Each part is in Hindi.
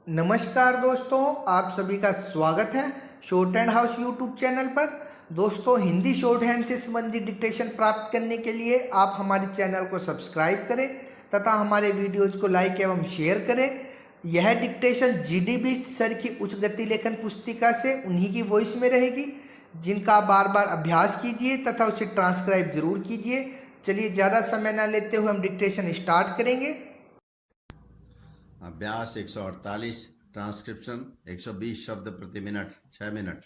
नमस्कार दोस्तों, आप सभी का स्वागत है short hand house YouTube channel पर। दोस्तों, हिंदी शॉर्ट हैंड से संबंधित डिक्टेशन प्राप्त करने के लिए आप हमारे चैनल को सब्सक्राइब करें तथा हमारे वीडियोज को लाइक एवं शेयर करें। यह डिक्टेशन जीडी बिष्ट सर की उच्च गति लेखन पुस्तिका से उन्हीं की वॉइस में रहेगी, जिनका आप बार बार अभ्यास कीजिए तथा उसे ट्रांसक्राइब जरूर कीजिए। चलिए, ज़्यादा समय न लेते हुए हम डिक्टेशन स्टार्ट करेंगे। अभ्यास 148, ट्रांसक्रिप्शन 120 शब्द प्रति मिनट, 6 मिनट।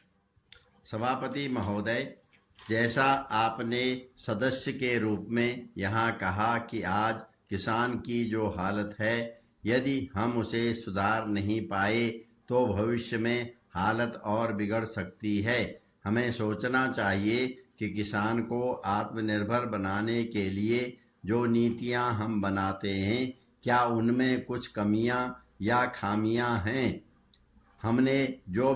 सभापति महोदय, जैसा आपने सदस्य के रूप में यहाँ कहा कि आज किसान की जो हालत है, यदि हम उसे सुधार नहीं पाए तो भविष्य में हालत और बिगड़ सकती है। हमें सोचना चाहिए कि किसान को आत्मनिर्भर बनाने के लिए जो नीतियाँ हम बनाते हैं, क्या उनमें कुछ कमियां या खामियां हैं। हम जो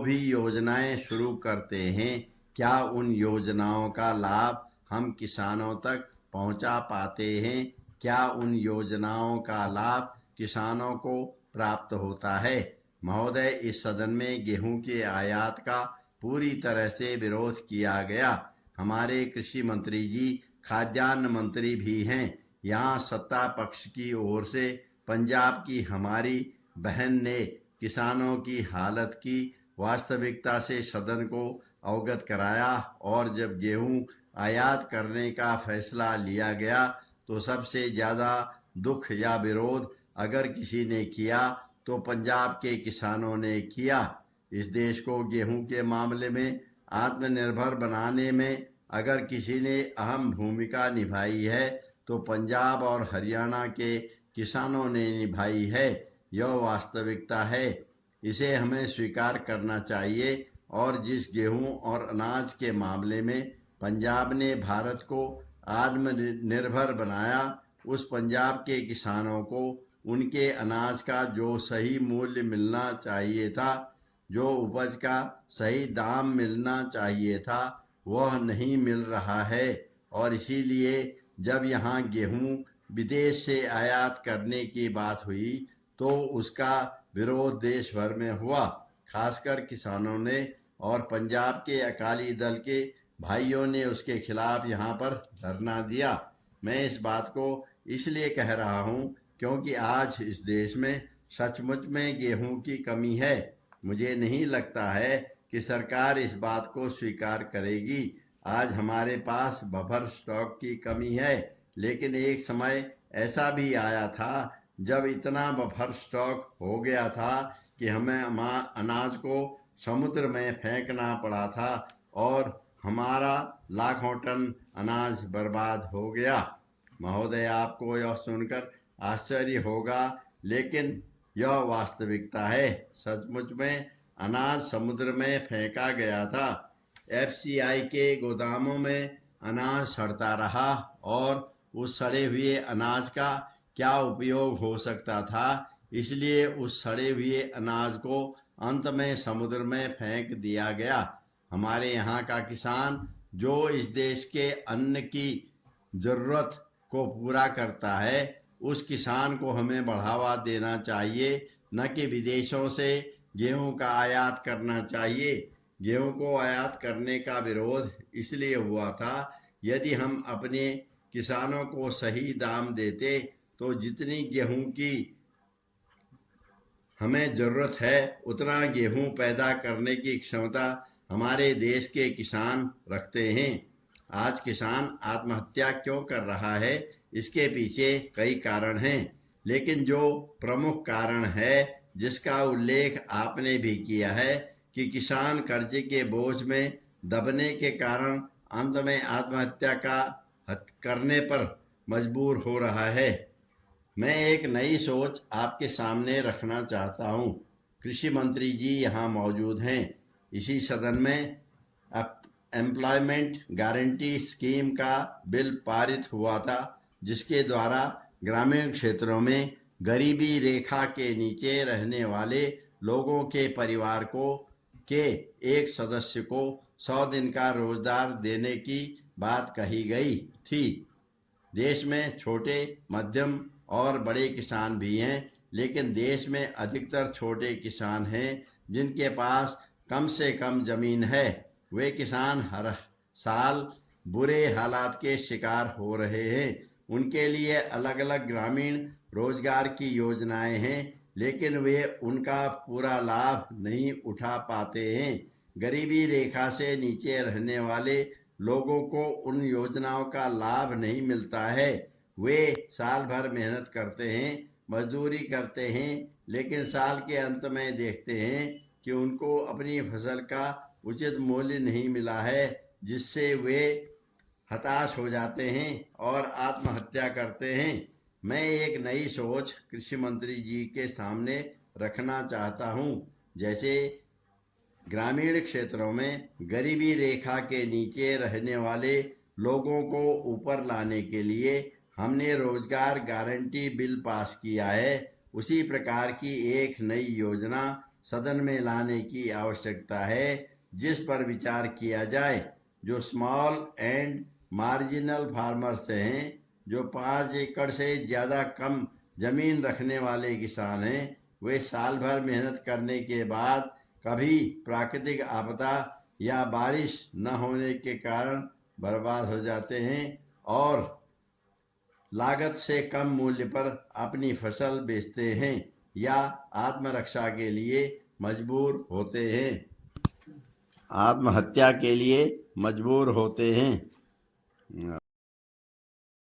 भी योजनाएं शुरू करते हैं, क्या उन योजनाओं का लाभ हम किसानों तक पहुंचा पाते हैं? क्या उन योजनाओं का लाभ किसानों को प्राप्त होता है? महोदय, इस सदन में गेहूं के आयात का पूरी तरह से विरोध किया गया। हमारे कृषि मंत्री जी खाद्यान्न मंत्री भी हैं। यहाँ सत्ता पक्ष की ओर से पंजाब की हमारी बहन ने किसानों की हालत की वास्तविकता से सदन को अवगत कराया, और जब गेहूं आयात करने का फैसला लिया गया तो सबसे ज़्यादा दुख या विरोध अगर किसी ने किया तो पंजाब के किसानों ने किया। इस देश को गेहूं के मामले में आत्मनिर्भर बनाने में अगर किसी ने अहम भूमिका निभाई है तो पंजाब और हरियाणा के किसानों ने निभाई है। यह वास्तविकता है, इसे हमें स्वीकार करना चाहिए। और जिस गेहूं और अनाज के मामले में पंजाब ने भारत को आत्मनिर्भर बनाया, उस पंजाब के किसानों को उनके अनाज का जो सही मूल्य मिलना चाहिए था, जो उपज का सही दाम मिलना चाहिए था, वह नहीं मिल रहा है। और इसीलिए जब यहाँ गेहूं विदेश से आयात करने की बात हुई तो उसका विरोध देश भर में हुआ। खासकर किसानों ने और पंजाब के अकाली दल के भाइयों ने उसके खिलाफ यहाँ पर धरना दिया। मैं इस बात को इसलिए कह रहा हूँ क्योंकि आज इस देश में सचमुच में गेहूं की कमी है। मुझे नहीं लगता है कि सरकार इस बात को स्वीकार करेगी। आज हमारे पास बफर स्टॉक की कमी है, लेकिन एक समय ऐसा भी आया था जब इतना बफर स्टॉक हो गया था कि हमें अनाज को समुद्र में फेंकना पड़ा था और हमारा लाखों टन अनाज बर्बाद हो गया। महोदय, आपको यह सुनकर आश्चर्य होगा, लेकिन यह वास्तविकता है। सचमुच में अनाज समुद्र में फेंका गया था। एफसीआई के गोदामों में अनाज सड़ता रहा और उस सड़े हुए अनाज का क्या उपयोग हो सकता था, इसलिए उस सड़े हुए अनाज को अंत में समुद्र में फेंक दिया गया। हमारे यहाँ का किसान जो इस देश के अन्न की जरूरत को पूरा करता है, उस किसान को हमें बढ़ावा देना चाहिए, न कि विदेशों से गेहूं का आयात करना चाहिए। गेहूं को आयात करने का विरोध इसलिए हुआ था, यदि हम अपने किसानों को सही दाम देते तो जितनी गेहूं की हमें ज़रूरत है उतना गेहूं पैदा करने की क्षमता हमारे देश के किसान रखते हैं। आज किसान आत्महत्या क्यों कर रहा है, इसके पीछे कई कारण हैं, लेकिन जो प्रमुख कारण है जिसका उल्लेख आपने भी किया है कि किसान कर्जे के बोझ में दबने के कारण अंत में आत्महत्या करने पर मजबूर हो रहा है। मैं एक नई सोच आपके सामने रखना चाहता हूँ। कृषि मंत्री जी यहाँ मौजूद हैं। इसी सदन में एम्प्लॉयमेंट गारंटी स्कीम का बिल पारित हुआ था, जिसके द्वारा ग्रामीण क्षेत्रों में गरीबी रेखा के नीचे रहने वाले लोगों के परिवार के एक सदस्य को 100 दिन का रोजगार देने की बात कही गई थी। देश में छोटे, मध्यम और बड़े किसान भी हैं, लेकिन देश में अधिकतर छोटे किसान हैं जिनके पास कम से कम जमीन है। वे किसान हर साल बुरे हालात के शिकार हो रहे हैं। उनके लिए अलग अलग ग्रामीण रोजगार की योजनाएं हैं, लेकिन वे उनका पूरा लाभ नहीं उठा पाते हैं। गरीबी रेखा से नीचे रहने वाले लोगों को उन योजनाओं का लाभ नहीं मिलता है। वे साल भर मेहनत करते हैं, मजदूरी करते हैं, लेकिन साल के अंत में देखते हैं कि उनको अपनी फसल का उचित मूल्य नहीं मिला है, जिससे वे हताश हो जाते हैं और आत्महत्या करते हैं। मैं एक नई सोच कृषि मंत्री जी के सामने रखना चाहता हूं, जैसे ग्रामीण क्षेत्रों में गरीबी रेखा के नीचे रहने वाले लोगों को ऊपर लाने के लिए हमने रोजगार गारंटी बिल पास किया है। उसी प्रकार की एक नई योजना सदन में लाने की आवश्यकता है, जिस पर विचार किया जाए। जो स्मॉल एंड मार्जिनल फार्मर्स हैं, जो 5 एकड़ से ज़्यादा कम जमीन रखने वाले किसान हैं, वे साल भर मेहनत करने के बाद कभी प्राकृतिक आपदा या बारिश न होने के कारण बर्बाद हो जाते हैं और लागत से कम मूल्य पर अपनी फसल बेचते हैं या आत्मरक्षा के लिए मजबूर होते हैं, आत्महत्या के लिए मजबूर होते हैं।